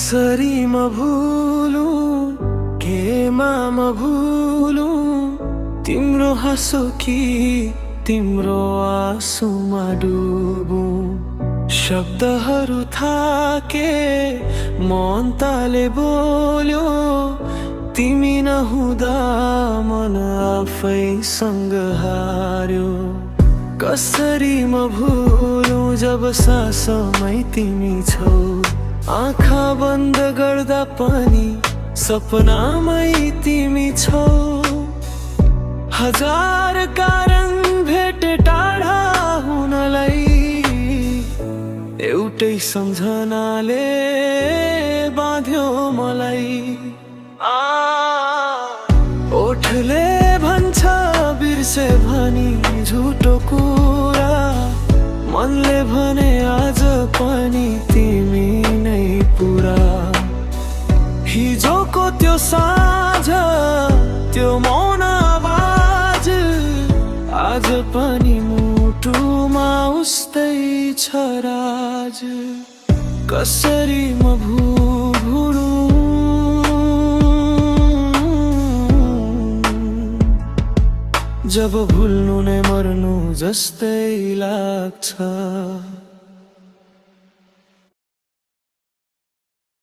कसरी म भुलूं केमा म भुलूं तिम्रो हाँसो कि तिम्रो आँसुमा डुबौं शब्दहरू थाके मन ताले बोल्यो तिमी नहुँदा मन आफैसँग हार्यो कसरी म भुलूं जब सासमै तिमी छौ आँखा बन्द गर्दा पनि सपनामै तिमी छौ हजार कारण भेटे टाढा हुनलाई एउटै सम्झनाले बाँध्यो मलाई ओठले भन्छ बिर्से भनी झुटो कुरा मनले भने आज पनि तिमी नै पुरा हिजोको त्यो साँझ त्यो मौन आवाज आज पनि मुटुमा उस्तै छ राज कसरी म भुलूं जब भुल्नु नै मर्नु जस्तै लाग्छ।